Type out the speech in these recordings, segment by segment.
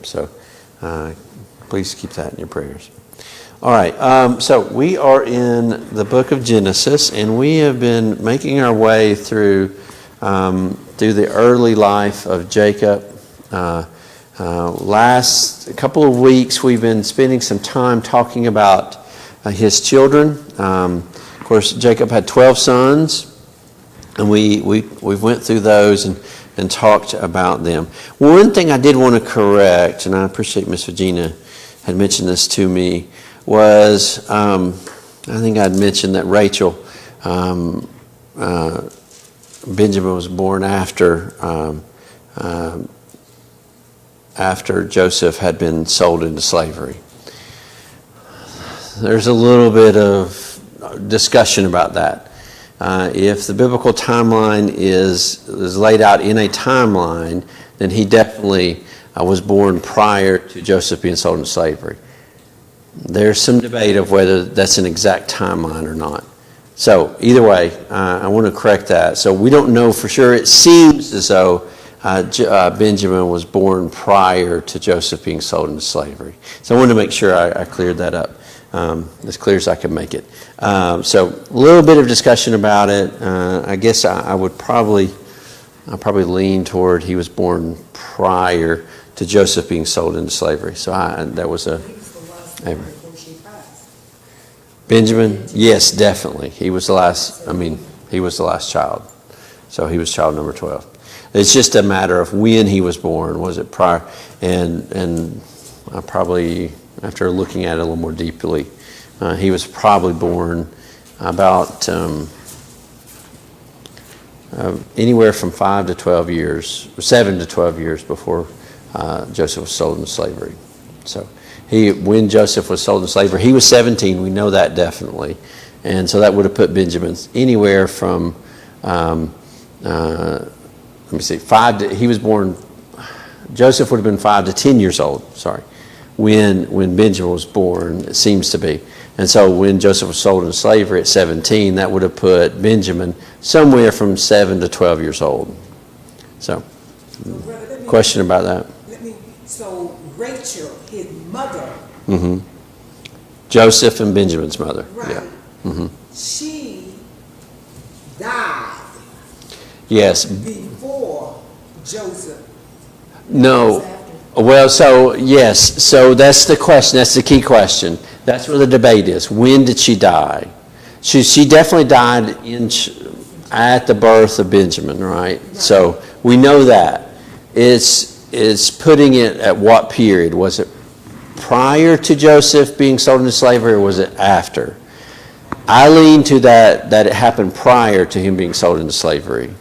So please keep that in your prayers. All right, so we are in the book of Genesis, and we have been making our way through the early life of Jacob. Last couple of weeks, we've been spending some time talking about his children. Of course, Jacob had 12 sons, and we went through those and talked about them. One thing I did want to correct, and I appreciate Miss Regina had mentioned this to me, was I think I'd mentioned that Rachel, Benjamin was born after Joseph had been sold into slavery. There's a little bit of discussion about that. If the biblical timeline is laid out in a timeline, then he definitely was born prior to Joseph being sold into slavery. There's some debate of whether that's an exact timeline or not. So either way, I want to correct that. So we don't know for sure. It seems as though Benjamin was born prior to Joseph being sold into slavery. So I wanted to make sure I cleared that up as clear as I could make it. So a little bit of discussion about it. I guess I would probably lean toward he was born prior to Joseph being sold into slavery. So that was a... Benjamin, yes, definitely. He was the last. He was the last child. So he was child number 12. It's just a matter of when he was born. Was it prior? And I probably, after looking at it a little more deeply, he was probably born about anywhere from 5 to 12 years, 7 to 12 years before Joseph was sold into slavery. So when Joseph was sold into slavery, he was 17. We know that definitely. And so that would have put Benjamin anywhere from, he was born, Joseph would have been 5 to 10 years old, when Benjamin was born, it seems to be. And so when Joseph was sold into slavery at 17, that would have put Benjamin somewhere from 7 to 12 years old. So, question about that? So Rachel, his mother. Mm-hmm. Joseph and Benjamin's mother. Right. Yeah. Mm-hmm. She died. Yes. Before Joseph. No. Well, so yes. So that's the question. That's the key question. That's where the debate is. When did she die? She definitely died at the birth of Benjamin, right? So we know that. It's putting it at what period? Was it prior to Joseph being sold into slavery, or was it after? I lean to that it happened prior to him being sold into slavery.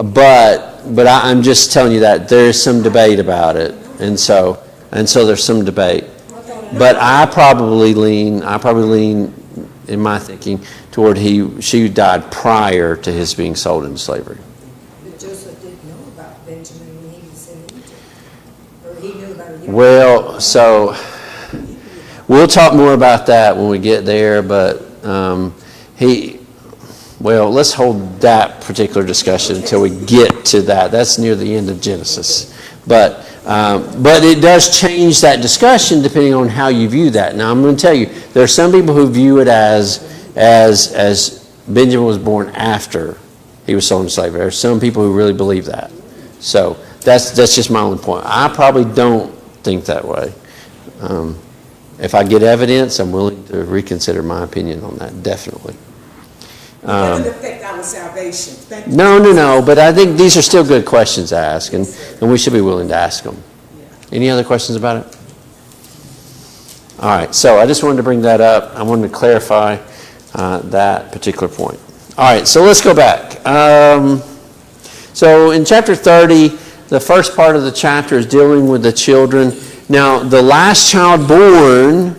But I'm just telling you that there is some debate about it, and so there's some debate. But I probably lean in my thinking toward she died prior to his being sold into slavery. But Joseph didn't know about Benjamin when he was in Egypt, or he knew about it. Well, so we'll talk more about that when we get there. But let's hold that particular discussion until we get to that. That's near the end of Genesis. But it does change that discussion depending on how you view that. Now, I'm going to tell you, there are some people who view it as Benjamin was born after he was sold into slavery. There are some people who really believe that. So that's just my only point. I probably don't think that way. If I get evidence, I'm willing to reconsider my opinion on that, definitely. It doesn't affect our salvation. Thank you. No. But I think these are still good questions to ask, and we should be willing to ask them. Any other questions about it? All right, so I just wanted to bring that up. I wanted to clarify that particular point. All right, so let's go back. So in chapter 30, the first part of the chapter is dealing with the children. Now, the last child born,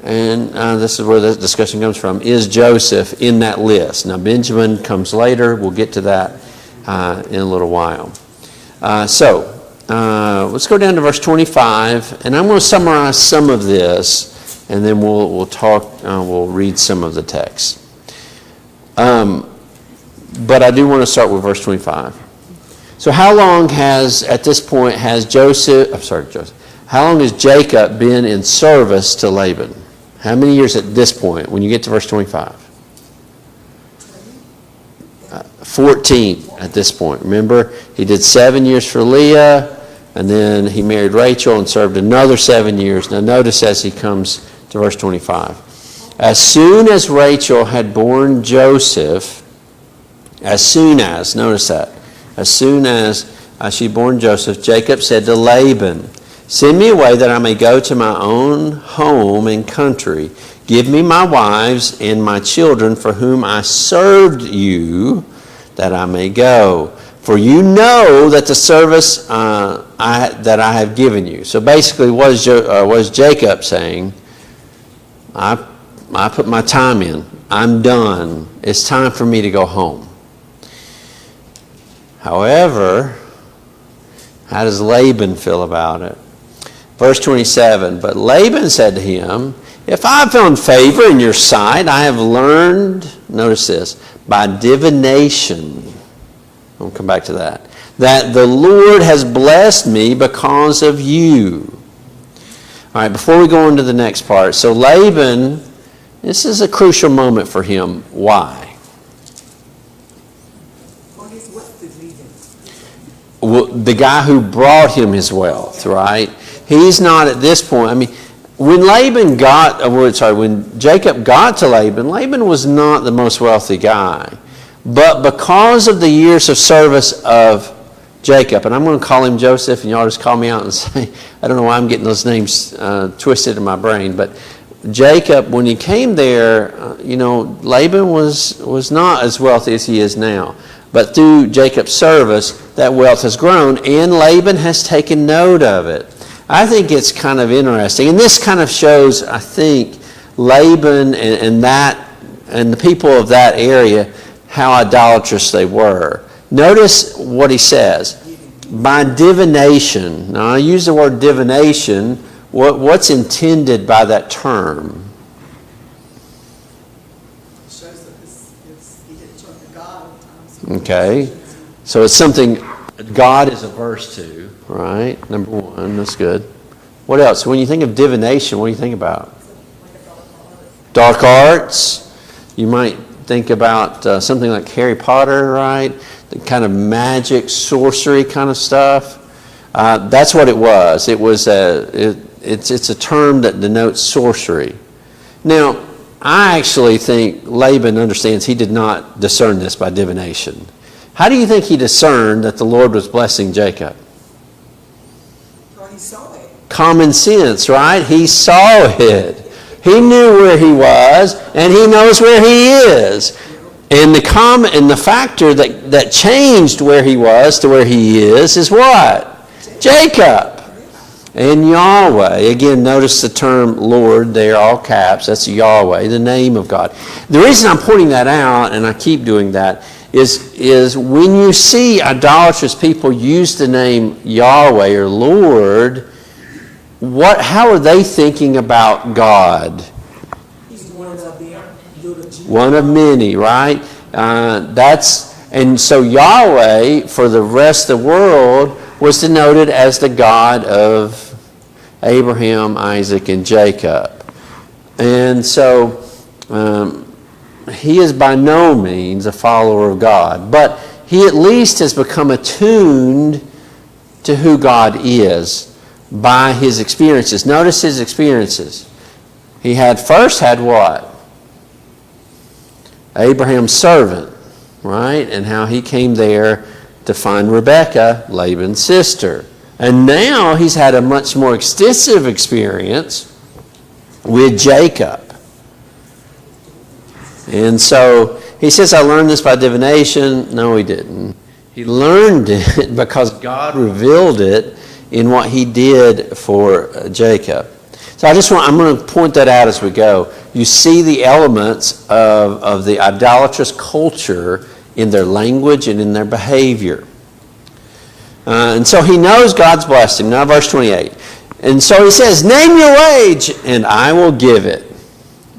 and this is where the discussion comes from, is Joseph in that list. Now, Benjamin comes later. We'll get to that in a little while. So let's go down to verse 25, and I'm going to summarize some of this, and then we'll talk. We'll read some of the text. But I do want to start with verse 25. So how long has how long has Jacob been in service to Laban? How many years at this point when you get to verse 25? 14 at this point. Remember, he did 7 years for Leah, and then he married Rachel and served another 7 years. Now notice as he comes to verse 25. As soon as Rachel had borne Joseph, as soon as she born Joseph, Jacob said to Laban, "Send me away that I may go to my own home and country. Give me my wives and my children for whom I served you, that I may go. For you know that the service that I have given you." So basically, what is Jacob saying? I put my time in. I'm done. It's time for me to go home. However, how does Laban feel about it? Verse 27, but Laban said to him, "If I have found favor in your sight, I have learned," notice this, "by divination," I'll come back to that the Lord has blessed me because of you. All right, before we go on to the next part, so Laban, this is a crucial moment for him. Why? Well, the guy who brought him his wealth, right? He's not at this point. I mean, when Jacob got to Laban, Laban was not the most wealthy guy. But because of the years of service of Jacob, and I'm going to call him Joseph, and y'all just call me out and say, I don't know why I'm getting those names twisted in my brain, but Jacob, when he came there, Laban was not as wealthy as he is now. But through Jacob's service, that wealth has grown, and Laban has taken note of it. I think it's kind of interesting, and this kind of shows, I think, Laban and the people of that area, how idolatrous they were. Notice what he says. By divination. Now, I use the word divination. What's intended by that term? Okay, so it's something God is averse to, right? Number one, that's good. What else? When you think of divination, what do you think about? Dark arts. You might think about something like Harry Potter, right? The kind of magic, sorcery kind of stuff. That's what it was. It was it's a term that denotes sorcery. Now, I actually think Laban understands he did not discern this by divination. How do you think he discerned that the Lord was blessing Jacob? Well, he saw it. Common sense, right? He saw it. He knew where he was, and he knows where he is. And the factor that changed where he was to where he is what? Jacob. And Yahweh, again, notice the term Lord there, all caps, that's Yahweh, the name of God. The reason I'm pointing that out, and I keep doing that, is when you see idolatrous people use the name Yahweh or Lord, how are they thinking about God? He's one of them. One of many, right? And so Yahweh, for the rest of the world, was denoted as the God of Abraham, Isaac, and Jacob. And so he is by no means a follower of God, but he at least has become attuned to who God is by his experiences. Notice his experiences. He first had what? Abraham's servant, right? And how he came there to find Rebekah, Laban's sister. And now he's had a much more extensive experience with Jacob. And so he says, I learned this by divination. No, he didn't. He learned it because God revealed it in what he did for Jacob. So I'm going to point that out as we go. You see the elements of the idolatrous culture in their language and in their behavior. And so he knows God's blessed him. Now verse 28. And so he says, name your wage, and I will give it.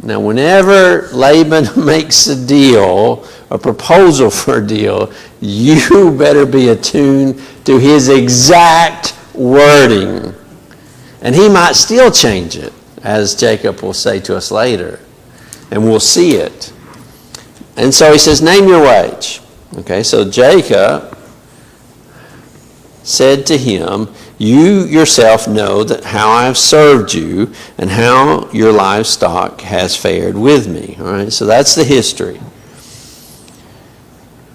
Now, whenever Laban makes a deal, a proposal for a deal, you better be attuned to his exact wording. And he might still change it, as Jacob will say to us later. And we'll see it. And so he says, name your wage. Okay, so Jacob said to him, you yourself know that how I have served you and how your livestock has fared with me. All right, so that's the history.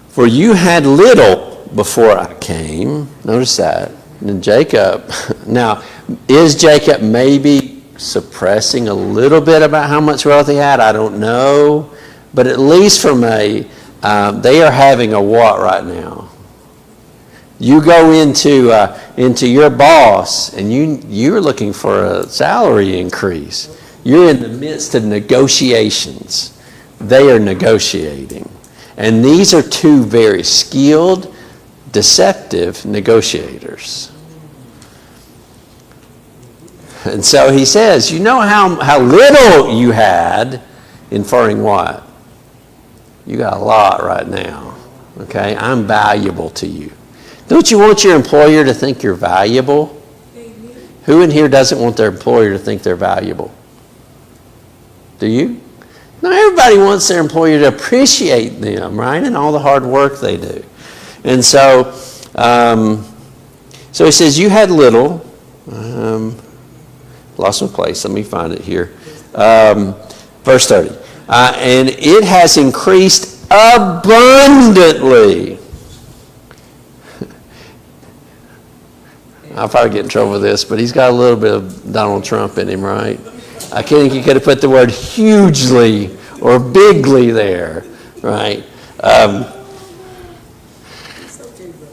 For you had little before I came. Notice that. And Jacob, now, is Jacob maybe suppressing a little bit about how much wealth he had? I don't know. But at least from they are having a what right now? You go into your boss and you're looking for a salary increase. You're in the midst of negotiations. They are negotiating. And these are two very skilled, deceptive negotiators. And so he says, you know how little you had, inferring what? You got a lot right now. Okay? I'm valuable to you. Don't you want your employer to think you're valuable? Who in here doesn't want their employer to think they're valuable? Do you? No, everybody wants their employer to appreciate them, right? And all the hard work they do. And so, so he says, you had little. Lost my place. Let me find it here. Verse 30. And it has increased abundantly. I'll probably get in trouble with this, but he's got a little bit of Donald Trump in him, right? I think he could have put the word hugely or bigly there, right?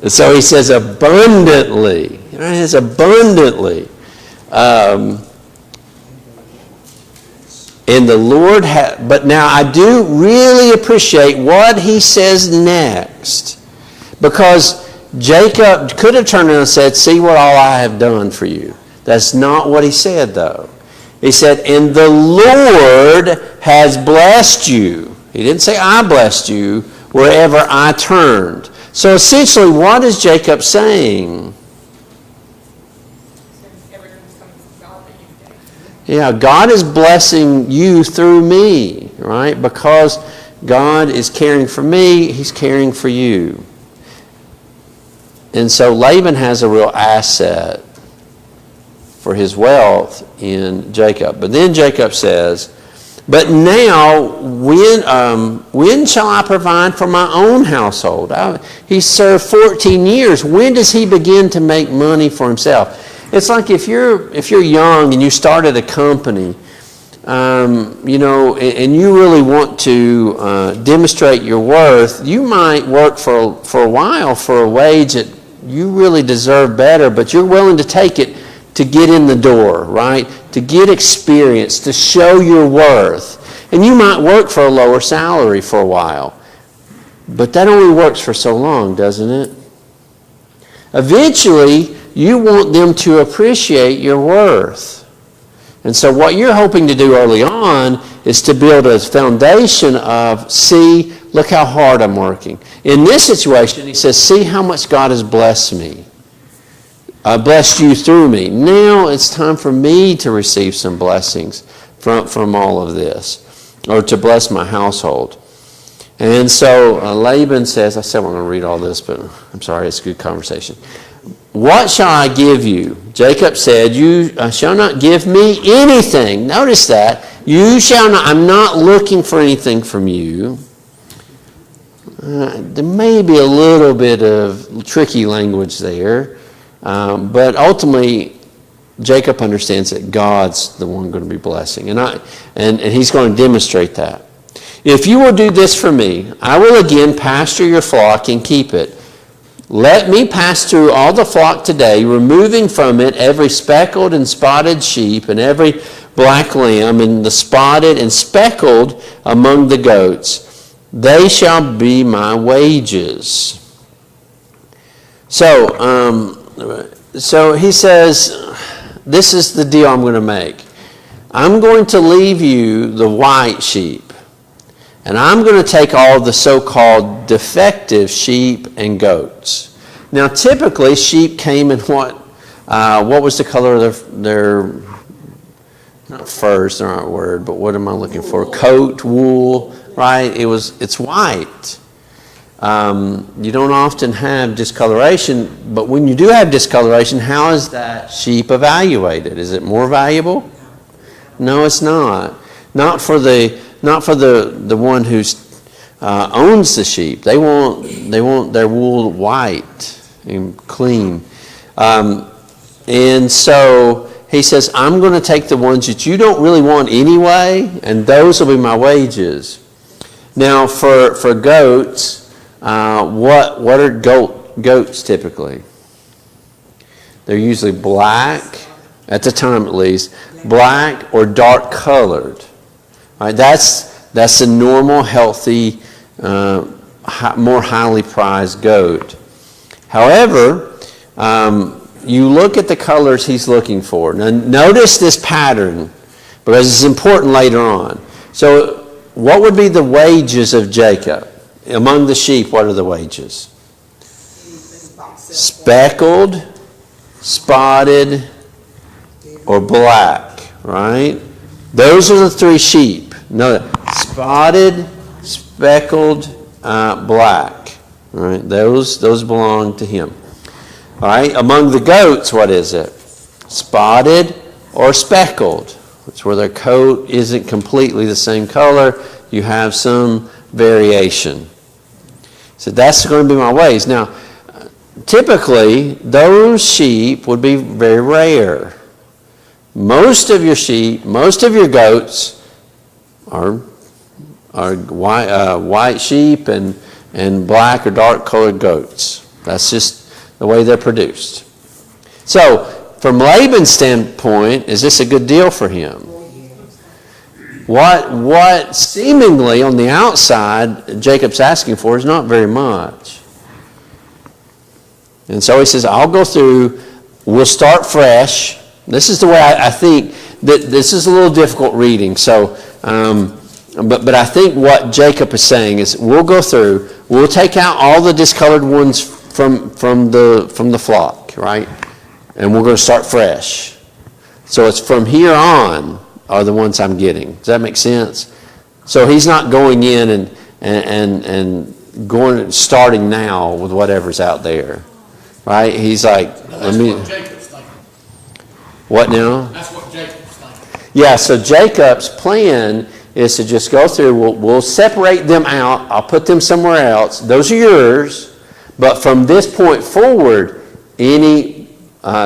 So he says abundantly. It has abundantly. And the Lord but now I do really appreciate what he says next. Because Jacob could have turned around and said, see what all I have done for you. That's not what he said, though. He said, and the Lord has blessed you. He didn't say, I blessed you wherever I turned. So essentially, what is Jacob saying? Yeah, God is blessing you through me, right? Because God is caring for me, he's caring for you. And so Laban has a real asset for his wealth in Jacob. But then Jacob says, but now when shall I provide for my own household? He served 14 years. When does he begin to make money for himself? It's like if you're young and you started a company, and you really want to demonstrate your worth, you might work for a while for a wage that you really deserve better, but you're willing to take it to get in the door, right? To get experience, to show your worth. And you might work for a lower salary for a while, but that only works for so long, doesn't it? Eventually, you want them to appreciate your worth. And so what you're hoping to do early on is to build a foundation of, see, look how hard I'm working. In this situation, he says, see how much God has blessed me. Blessed you through me. Now it's time for me to receive some blessings from all of this, or to bless my household. And so Laban says, I said I'm going to read all this, but I'm sorry, it's a good conversation. What shall I give you? Jacob said, you shall not give me anything. Notice that. You shall not. I'm not looking for anything from you. There may be a little bit of tricky language there. But ultimately, Jacob understands that God's the one going to be blessing. And he's going to demonstrate that. If you will do this for me, I will again pasture your flock and keep it. Let me pass through all the flock today, removing from it every speckled and spotted sheep and every black lamb and the spotted and speckled among the goats. They shall be my wages. So he says, this is the deal I'm going to make. I'm going to leave you the white sheep, and I'm going to take all the so-called defective sheep and goats. Now, typically, sheep came in what was the color of their not furs, the right word, but what am I looking for? Coat, wool, right? It's white. You don't often have discoloration, but when you do have discoloration, how is that sheep evaluated? Is it more valuable? No, it's not. Not for the one who owns the sheep. They want their wool white and clean. And so he says, I'm going to take the ones that you don't really want anyway, and those will be my wages. Now, for goats, what are goats typically? They're usually black, at the time at least, black or dark colored. All right, that's the normal, healthy, more highly prized goat. However, you look at the colors he's looking for. Now, notice this pattern because it's important later on. So, what would be the wages of Jacob? Among the sheep, what are the wages? Speckled, spotted, or black, right? Those are the three sheep. No, spotted, speckled, black. All right, those belong to him. All right, among the goats, what is it? Spotted or speckled. It's where their coat isn't completely the same color. You have some variation. So that's going to be my ways. Now, typically, those sheep would be very rare. Most of your sheep, most of your goats are white sheep and black or dark colored goats. That's just the way they're produced. So, from Laban's standpoint, is this a good deal for him? What seemingly on the outside Jacob's asking for is not very much. And so he says, I'll go through, we'll start fresh. This is the way I think that this is a little difficult reading. So, but I think what Jacob is saying is we'll go through, we'll take out all the discolored ones from the flock, right? And we're going to start fresh. So it's from here on are the ones I'm getting. Does that make sense? So he's not going in and going starting now with whatever's out there, right? He's like, That's what Jacob's thinking. What now? That's what Jacob's thinking. Yeah. So Jacob's plan is to just go through. We'll separate them out. I'll put them somewhere else. Those are yours. But from this point forward, any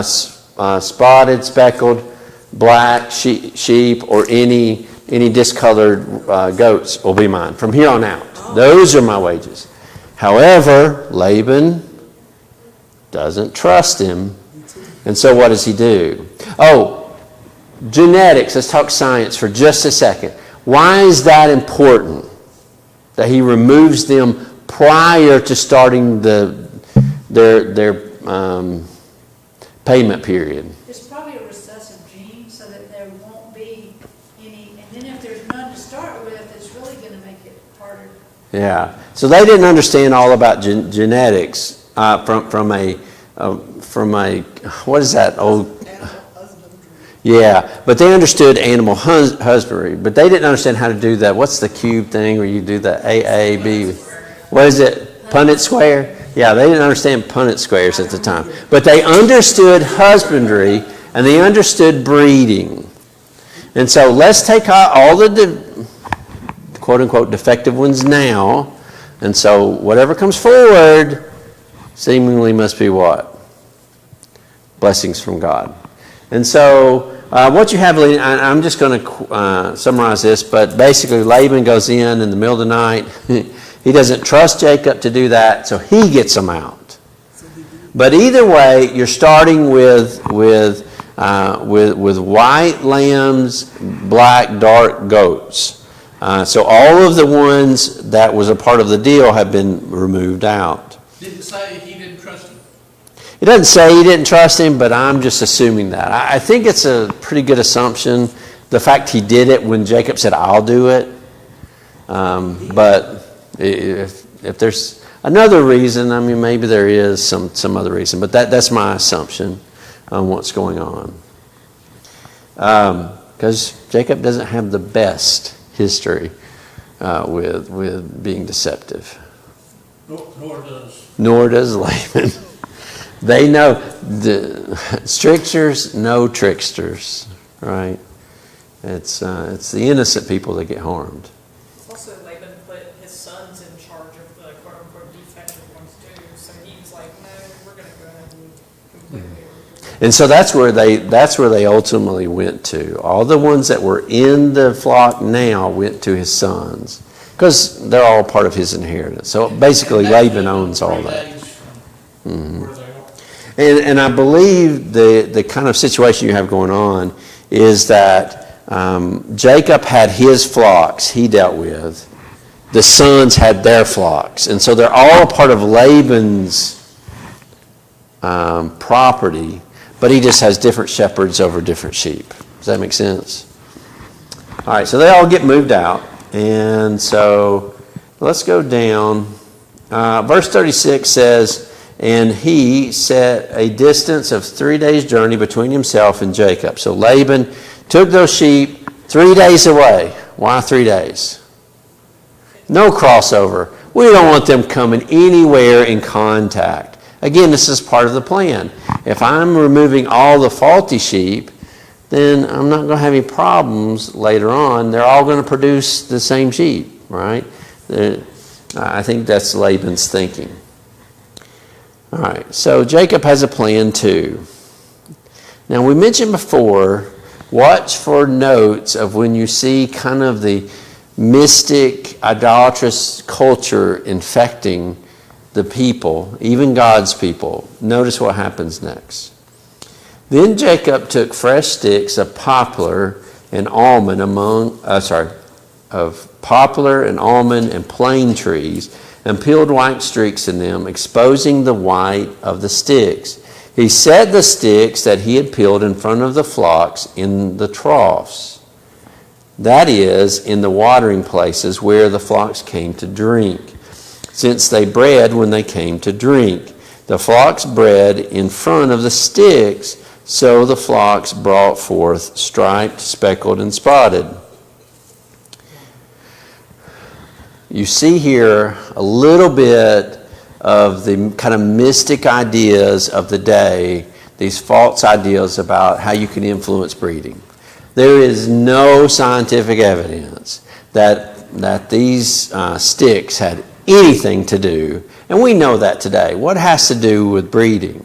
spotted, speckled, black sheep or any discolored goats will be mine from here on out. Those are my wages. However, Laban doesn't trust him. And so what does he do? Oh, genetics. Let's talk science for just a second. Why is that important? That he removes them prior to starting their payment period. There's probably a recessive gene so that there won't be any, and then if there's none to start with, it's really going to make it harder. Yeah. So they didn't understand all about genetics from a what is that old? Yeah, but they understood animal husbandry, but they didn't understand how to do that. What's the cube thing where you do the AAB? What is it? Punnett square? Yeah, they didn't understand Punnett squares at the time. But they understood husbandry and they understood breeding. And so let's take out all the quote-unquote defective ones now. And so whatever comes forward seemingly must be what? Blessings from God. And so what you have, I'm just going to summarize this, but basically Laban goes in the middle of the night. He doesn't trust Jacob to do that, so he gets them out. But either way, you're starting with white lambs, black, dark goats. So all of the ones that was a part of the deal have been removed out. Didn't say he didn't trust him. It doesn't say he didn't trust him, but I'm just assuming that. I think it's a pretty good assumption the fact he did it when Jacob said, "I'll do it." But if there's another reason, I mean, maybe there is some other reason. But that's my assumption on what's going on. Because Jacob doesn't have the best history with being deceptive. Nor does Nor does Laban. They know the strictures know tricksters, right? It's the innocent people that get harmed. Also, Laban put his sons in charge of the quote-unquote defective ones too, so he was like, no, we're going to go ahead and completely. And so that's where they ultimately went to. All the ones that were in the flock now went to his sons, because they're all part of his inheritance. So basically, Laban owns all that. Where they are. And I believe the kind of situation you have going on is that Jacob had his flocks he dealt with. The sons had their flocks. And so they're all a part of Laban's property, but he just has different shepherds over different sheep. Does that make sense? All right, so they all get moved out. And so let's go down. Verse 36 says, "And he set a distance of 3 days' journey between himself and Jacob." So Laban took those sheep 3 days away. Why 3 days? No crossover. We don't want them coming anywhere in contact. Again, this is part of the plan. If I'm removing all the faulty sheep, then I'm not going to have any problems later on. They're all going to produce the same sheep, right? I think that's Laban's thinking. All right, so Jacob has a plan too. Now, we mentioned before, watch for notes of when you see kind of the mystic, idolatrous culture infecting the people, even God's people. Notice what happens next. "Then Jacob took fresh sticks of poplar and almond and plane trees, and peeled white streaks in them, exposing the white of the sticks. He set the sticks that he had peeled in front of the flocks in the troughs, that is, in the watering places where the flocks came to drink, since they bred when they came to drink. The flocks bred in front of the sticks, so the flocks brought forth striped, speckled, and spotted." You see here a little bit of the kind of mystic ideas of the day, these false ideas about how you can influence breeding. There is no scientific evidence that these sticks had anything to do, and we know that today. What has to do with breeding?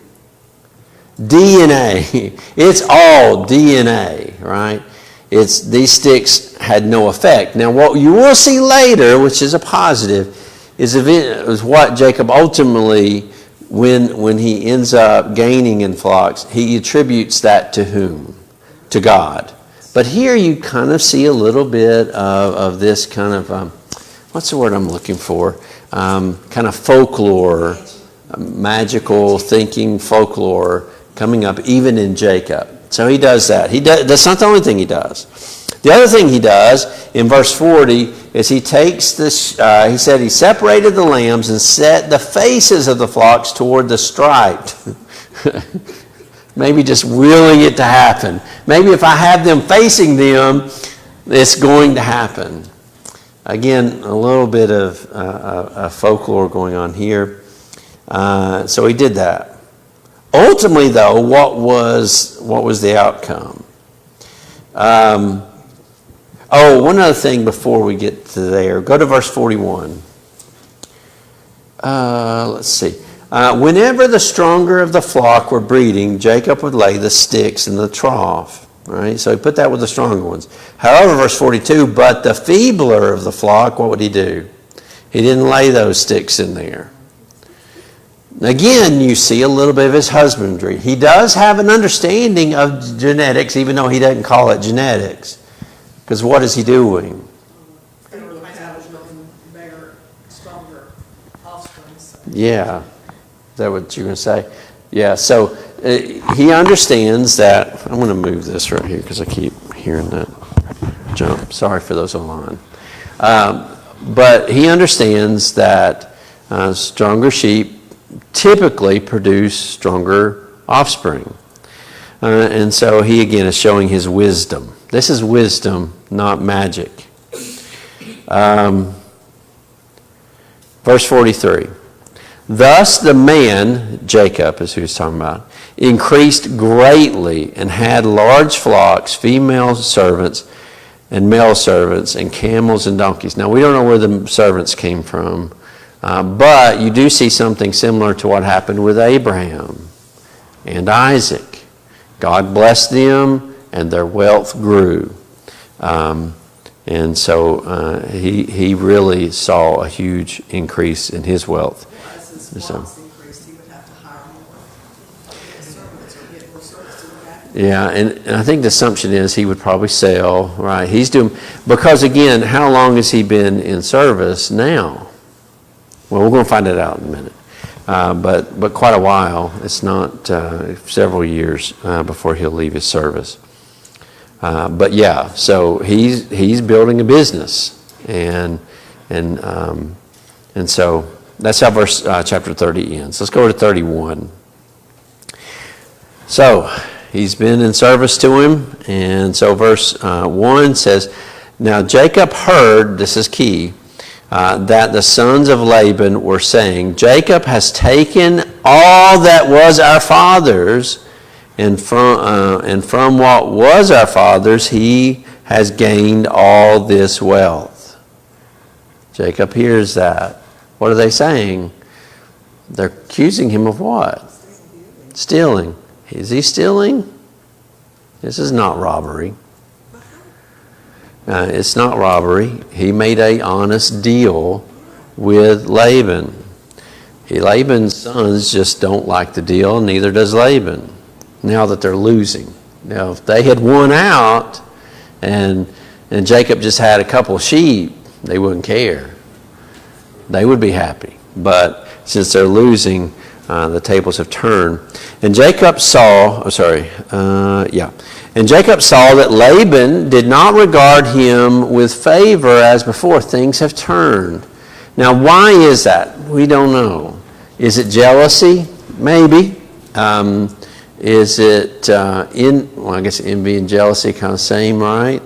DNA. It's all DNA, right? These sticks had no effect. Now, what you will see later, which is a positive, is what Jacob ultimately, when he ends up gaining in flocks, he attributes that to whom? To God. But here you kind of see a little bit of this kind of, what's the word I'm looking for? Kind of folklore, magical thinking folklore coming up even in Jacob. So he does that. That's not the only thing he does. The other thing he does in verse 40 is he takes this, he said he separated the lambs and set the faces of the flocks toward the striped. Maybe just willing it to happen. Maybe if I have them facing them, it's going to happen. Again, a little bit of folklore going on here. So he did that. Ultimately, though, what was the outcome? One other thing before we get to there. Go to verse 41. Let's see. Whenever the stronger of the flock were breeding, Jacob would lay the sticks in the trough. Right? So he put that with the stronger ones. However, verse 42, but the feebler of the flock, what would he do? He didn't lay those sticks in there. Again, you see a little bit of his husbandry. He does have an understanding of genetics, even though he doesn't call it genetics. Because what is he doing? Better, stronger offspring. So. Yeah. Is that what you're going to say? Yeah, so he understands that. I'm going to move this right here because I keep hearing that. jump. Sorry for those online. But he understands that stronger sheep typically produce stronger offspring. And so he again is showing his wisdom. This is wisdom, not magic. Verse 43. Thus the man, Jacob is who he's talking about, increased greatly and had large flocks, female servants and male servants, and camels and donkeys. Now we don't know where the servants came from, but you do see something similar to what happened with Abraham and Isaac. God blessed them and their wealth grew. And so he really saw a huge increase in his wealth. As his flocks increased, he would have to hire more servants or get more servants to look after. Yeah, and I think the assumption is he would probably sell, right? He's doing, because again, how long has he been in service now? Well, we're going to find it out in a minute. But quite a while. It's not several years before he'll leave his service. But yeah, so he's building a business, and so that's how verse chapter 30 ends. Let's go to 31. So he's been in service to him, and so verse 1 says, "Now Jacob heard," this is key, "that the sons of Laban were saying, Jacob has taken all that was our father's, and from what was our father's, he has gained all this wealth." Jacob hears that. What are they saying? They're accusing him of what? Stealing. Is he stealing? This is not robbery. It's not robbery. He made an honest deal with Laban. Laban's sons just don't like the deal, neither does Laban, now that they're losing. Now, if they had won out and Jacob just had a couple of sheep, they wouldn't care. They would be happy. But since they're losing, the tables have turned. And Jacob saw, And Jacob saw that Laban did not regard him with favor as before. Things have turned. Now, why is that? We don't know. Is it jealousy? Maybe. Is it I guess envy and jealousy kind of same, right?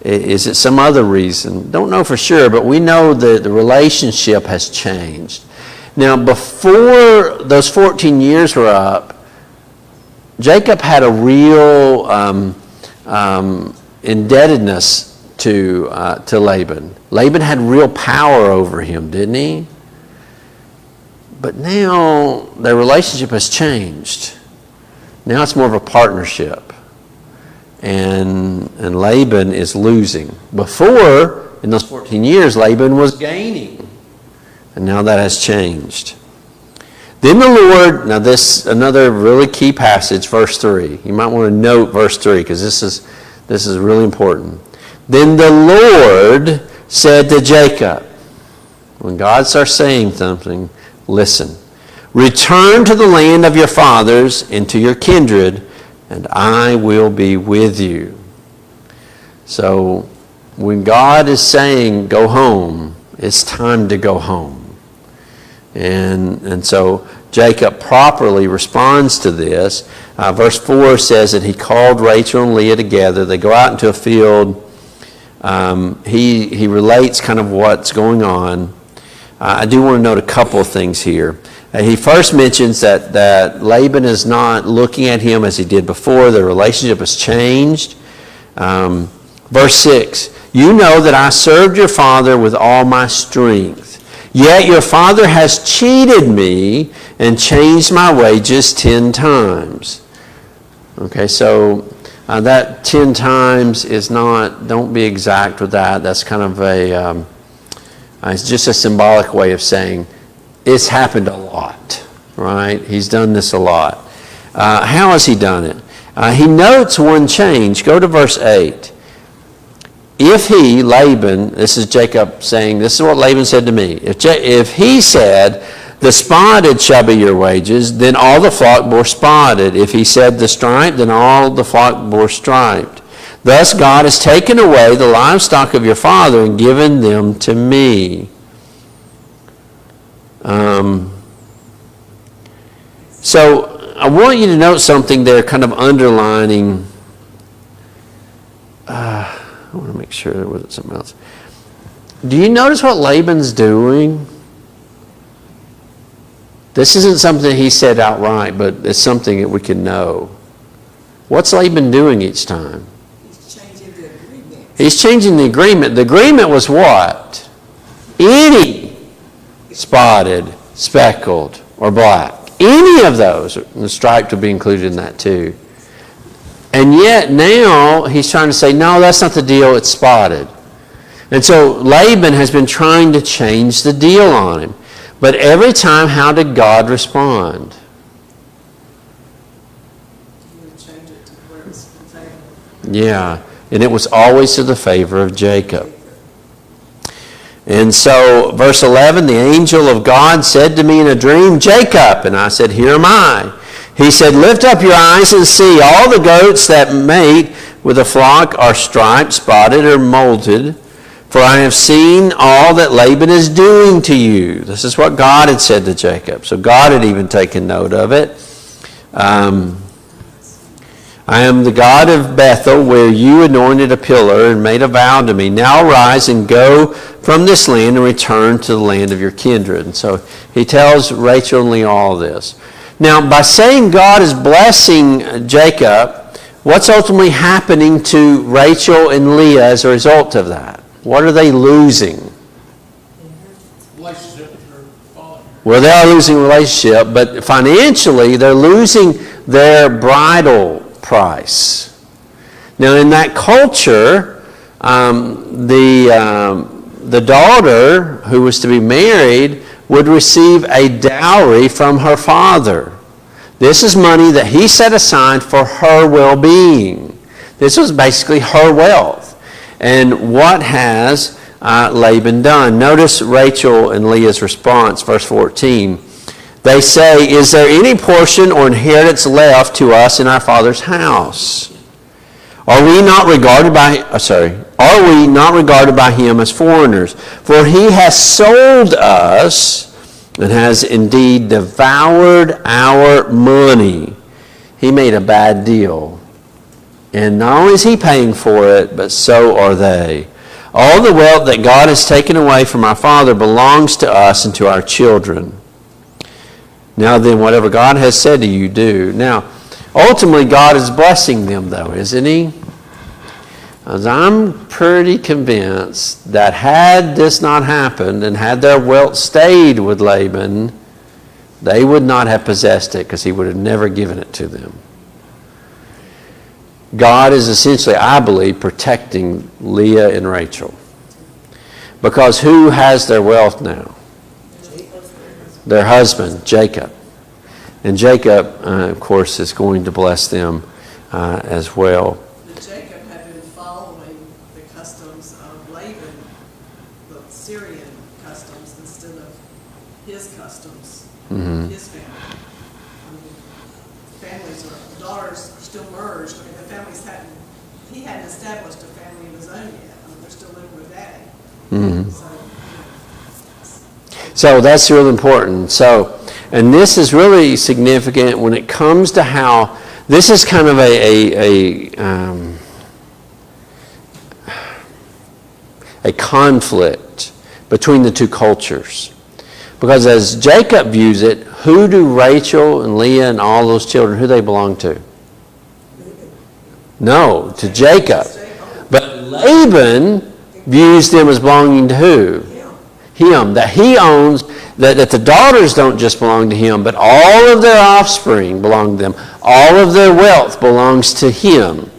Is it some other reason? Don't know for sure, but we know that the relationship has changed. Now, before those 14 years were up, Jacob had a real indebtedness to Laban. Laban had real power over him, didn't he? But now their relationship has changed. Now it's more of a partnership. And Laban is losing. Before, in those 14 years, Laban was gaining. And now that has changed. Then the Lord, now this another really key passage, verse 3. You might want to note verse 3 because this is really important. Then the Lord said to Jacob, when God starts saying something, listen. Return to the land of your fathers and to your kindred, and I will be with you. So when God is saying go home, it's time to go home. And so Jacob properly responds to this. Verse 4 says that he called Rachel and Leah together. They go out into a field. He relates kind of what's going on. I do want to note a couple of things here. He first mentions that Laban is not looking at him as he did before. Their relationship has changed. Verse 6, you know that I served your father with all my strength. Yet your father has cheated me and changed my wages 10 times. Okay, so that 10 times is not, don't be exact with that. That's kind of it's just a symbolic way of saying it's happened a lot, right? He's done this a lot. How has he done it? He notes one change. Go to verse 8. If he, Laban, this is Jacob saying, this is what Laban said to me. If he said, the spotted shall be your wages, then all the flock bore spotted. If he said the striped, then all the flock bore striped. Thus God has taken away the livestock of your father and given them to me. So I want you to note something there, kind of underlining. I want to make sure there wasn't something else. Do you notice what Laban's doing? This isn't something he said outright, but it's something that we can know. What's Laban doing each time? He's changing the agreement. He's changing the agreement. The agreement was what? Any spotted, speckled, or black. Any of those, the striped would be included in that too. And yet now he's trying to say, no, that's not the deal, it's spotted. And so Laban has been trying to change the deal on him. But every time, how did God respond? He would change it to where it's in favor. Yeah, and it was always to the favor of Jacob. And so, verse 11, the angel of God said to me in a dream, Jacob, and I said, here am I. He said, lift up your eyes and see, all the goats that mate with a flock are striped, spotted, or molted, for I have seen all that Laban is doing to you. This is what God had said to Jacob. So God had even taken note of it. I am the God of Bethel, where you anointed a pillar and made a vow to me. Now arise and go from this land and return to the land of your kindred. And so he tells Rachel and Leah all this. Now, by saying God is blessing Jacob, what's ultimately happening to Rachel and Leah as a result of that? What are they losing? Relationship with her father. Well, they are losing relationship, but financially they're losing their bridal price. Now, in that culture, the daughter who was to be married would receive a dowry from her father. This is money that he set aside for her well-being. This was basically her wealth. And what has Laban done? Notice Rachel and Leah's response, verse 14. They say, is there any portion or inheritance left to us in our father's house? Are we not regarded by him as foreigners? For he has sold us and has indeed devoured our money. He made a bad deal. And not only is he paying for it, but so are they. All the wealth that God has taken away from our father belongs to us and to our children. Now then, whatever God has said to you, do. Now, ultimately, God is blessing them, though, isn't he? As I'm pretty convinced that had this not happened and had their wealth stayed with Laban, they would not have possessed it because he would have never given it to them. God is essentially, I believe, protecting Leah and Rachel. Because who has their wealth now? Their husband, Jacob. And Jacob, of course, is going to bless them as well. But Jacob had been following the customs of Laban, the Syrian customs, instead of his customs, his family. I mean, families are, daughters are still merged. I mean, the families he hadn't established a family of his own yet. I mean, they're still living with daddy. So that's real important. And this is really significant when it comes to how this is kind of a conflict between the two cultures. Because as Jacob views it, who do Rachel and Leah and all those children, who they belong to? No, to Jacob. But Laban views them as belonging to who? Him. That he owns, that the daughters don't just belong to him, but all of their offspring belong to them. All of their wealth belongs to him.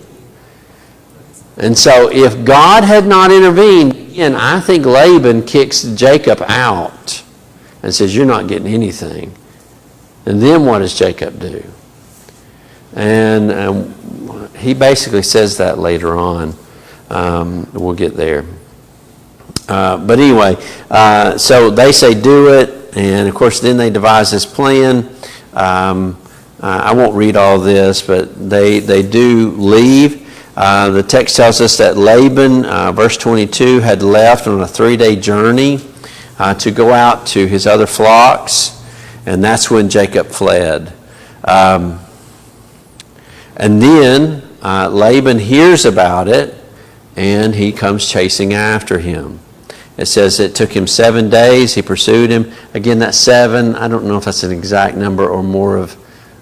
And so if God had not intervened, again, I think Laban kicks Jacob out and says, you're not getting anything. And then what does Jacob do? And he basically says that later on. We'll get there. But anyway, so they say do it. And of course, then they devise this plan. I won't read all this, but they do leave. The text tells us that Laban, verse 22, had left on a 3-day journey to go out to his other flocks, and that's when Jacob fled. And then Laban hears about it, and he comes chasing after him. It says it took him 7 days. He pursued him. Again, that 7, I don't know if that's an exact number or more of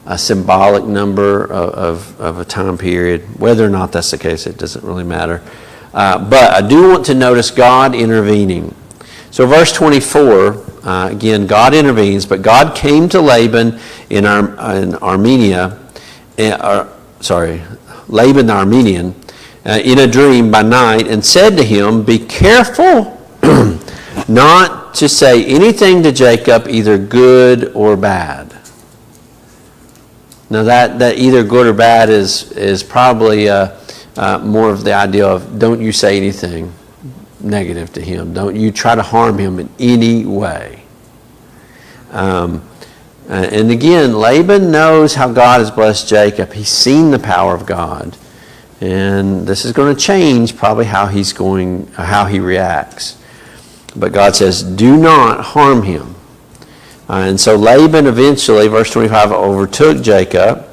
a symbolic number of a time period. Whether or not that's the case, it doesn't really matter. But I do want to notice God intervening. So verse 24, again, God intervenes, but God came to Laban in Armenia, Laban the Aramean, in a dream by night, and said to him, "Be careful not to say anything to Jacob, either good or bad." Now that either good or bad is probably more of the idea of don't you say anything negative to him. Don't you try to harm him in any way. And again, Laban knows how God has blessed Jacob. He's seen the power of God. And this is going to change probably how he reacts. But God says, do not harm him. And so Laban eventually, verse 25, overtook Jacob.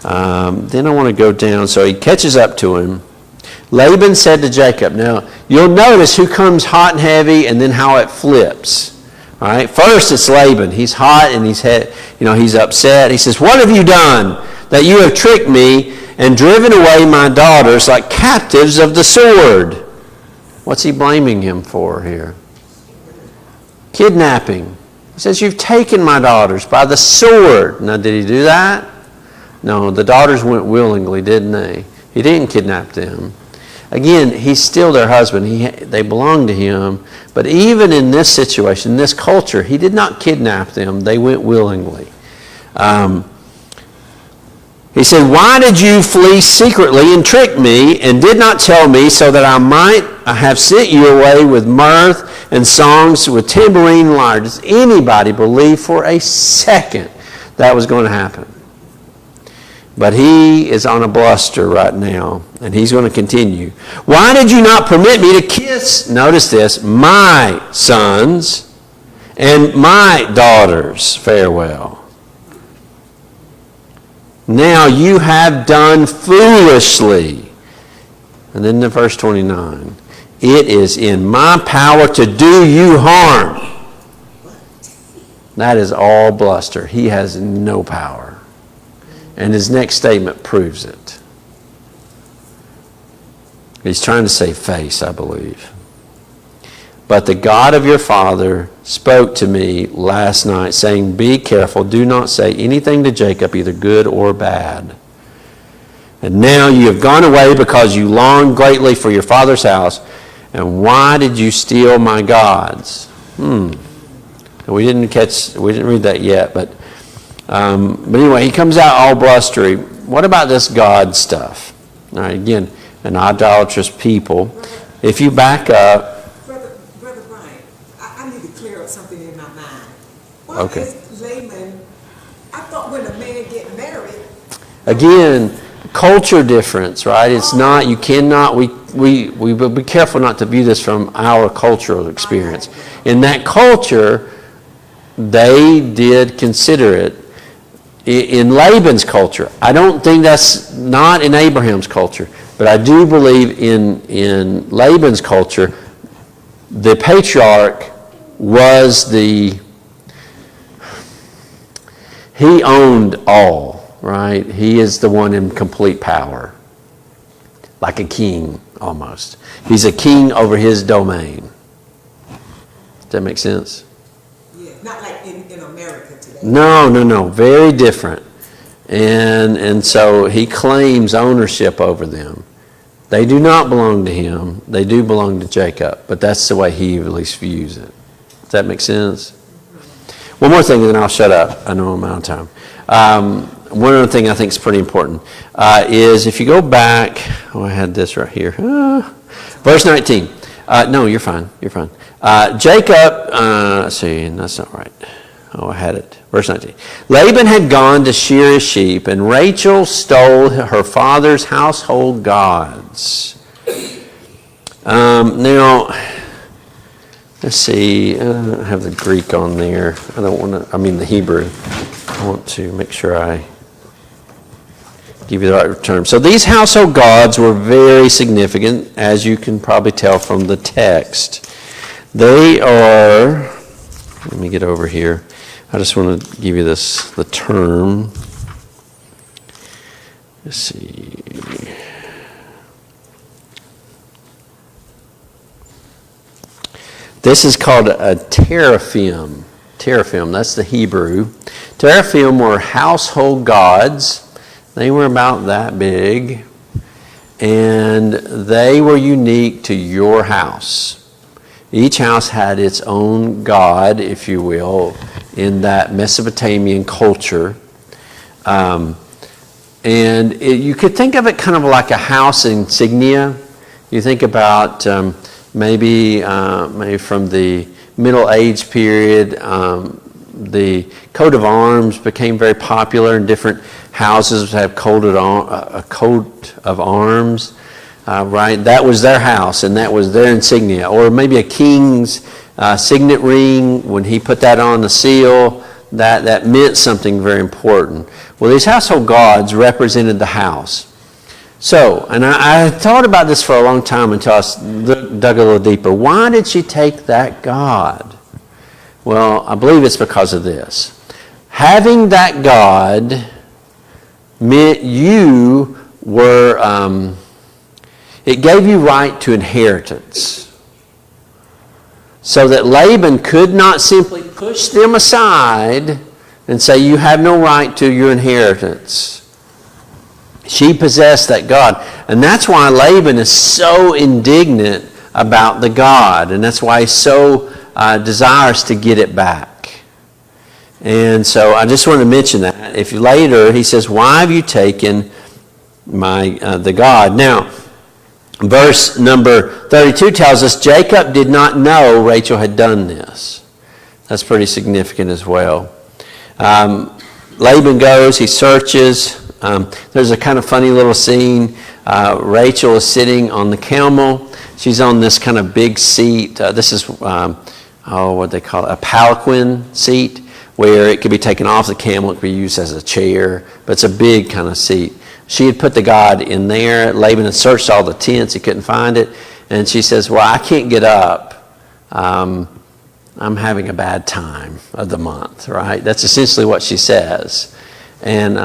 Then I want to go down. So he catches up to him. Laban said to Jacob, now you'll notice who comes hot and heavy and then how it flips. All right. First it's Laban. He's hot and he's upset. He says, what have you done that you have tricked me and driven away my daughters like captives of the sword? What's he blaming him for here? Kidnapping. He says, you've taken my daughters by the sword. Now, did he do that? No, the daughters went willingly, didn't they? He didn't kidnap them. Again, he's still their husband. They belong to him. But even in this situation, in this culture, he did not kidnap them. They went willingly. He said, why did you flee secretly and trick me and did not tell me so that I might have sent you away with mirth and songs, with tambourine and lyre? Does anybody believe for a second that was going to happen? But he is on a bluster right now, and he's going to continue. Why did you not permit me to kiss, notice this, my sons and my daughters farewell? Now you have done foolishly. And then in verse 29, it is in my power to do you harm. That is all bluster. He has no power. And his next statement proves it. He's trying to save face, I believe. But the God of your father spoke to me last night, saying, be careful, do not say anything to Jacob, either good or bad. And now you have gone away because you longed greatly for your father's house. And why did you steal my gods? We didn't read that yet, but anyway, he comes out all blustery. What about this God stuff? All right, again, an idolatrous people. If you back up. Brother Brian, I need to clear up something in my mind. Why Okay. is Laban, I thought when a man get married. Again, culture difference, right? It's not, you cannot, we be careful not to view this from our cultural experience. In that culture, they did consider it. In Laban's culture, I don't think that's not in Abraham's culture, but I do believe in Laban's culture, the patriarch was he owned all, right? He is the one in complete power, like a king almost. He's a king over his domain. Does that make sense? Yeah, not like in America today. No, very different. And so he claims ownership over them. They do not belong to him. They do belong to Jacob, but that's the way he at least views it. Does that make sense? One more thing, and then I'll shut up. I know I'm out of time. One other thing I think is pretty important is if you go back, I had this right here. Verse 19. No, you're fine. You're fine. Jacob, let's see, that's not right. I had it. Verse 19. Laban had gone to shear his sheep, and Rachel stole her father's household gods. Now, let's see. I have the Greek on there. I don't want to, the Hebrew. I want to make sure I give you the right term. So these household gods were very significant, as you can probably tell from the text. They are, let me get over here. I just want to give you the term. Let's see. This is called a teraphim. Teraphim, that's the Hebrew. Teraphim were household gods. They were about that big, and they were unique to your house. Each house had its own god, if you will, in that Mesopotamian culture. And you could think of it kind of like a house insignia. You think about maybe from the Middle Age period, the coat of arms became very popular, and different houses have a coat of arms, right? That was their house, and that was their insignia. Or maybe a king's signet ring, when he put that on the seal, that meant something very important. Well, these household gods represented the house. So, and I thought about this for a long time until I dug a little deeper. Why did she take that god? Well, I believe it's because of this. Having that god meant you were, it gave you right to inheritance. So that Laban could not simply push them aside and say, you have no right to your inheritance. She possessed that god. And that's why Laban is so indignant about the god. And that's why he's so desirous to get it back. And so I just want to mention that. If later he says, why have you taken the god? Now, verse number 32 tells us Jacob did not know Rachel had done this. That's pretty significant as well. Laban goes, he searches. There's a kind of funny little scene. Rachel is sitting on the camel. She's on this kind of big seat. This is, what they call it, a palanquin seat, where it could be taken off the camel. It could be used as a chair, but it's a big kind of seat. She had put the god in there. Laban had searched all the tents. He couldn't find it. And she says, well, I can't get up. I'm having a bad time of the month, right? That's essentially what she says. And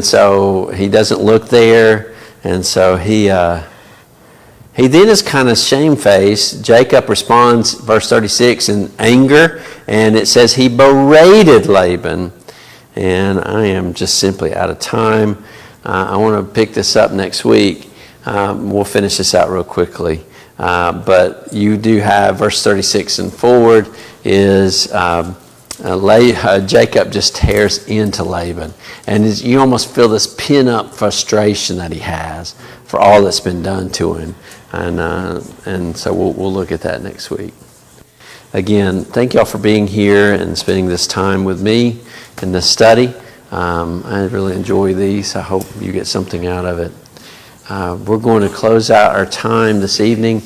so he doesn't look there. And so he then is kind of shamefaced. Jacob responds, verse 36, in anger. And it says he berated Laban. And I am just simply out of time. I want to pick this up next week. We'll finish this out real quickly. But you do have verse 36 and forward is Jacob just tears into Laban. And you almost feel this pin-up frustration that he has for all that's been done to him. And so we'll look at that next week. Again, thank y'all for being here and spending this time with me in this study. I really enjoy these. I hope you get something out of it. We're going to close out our time this evening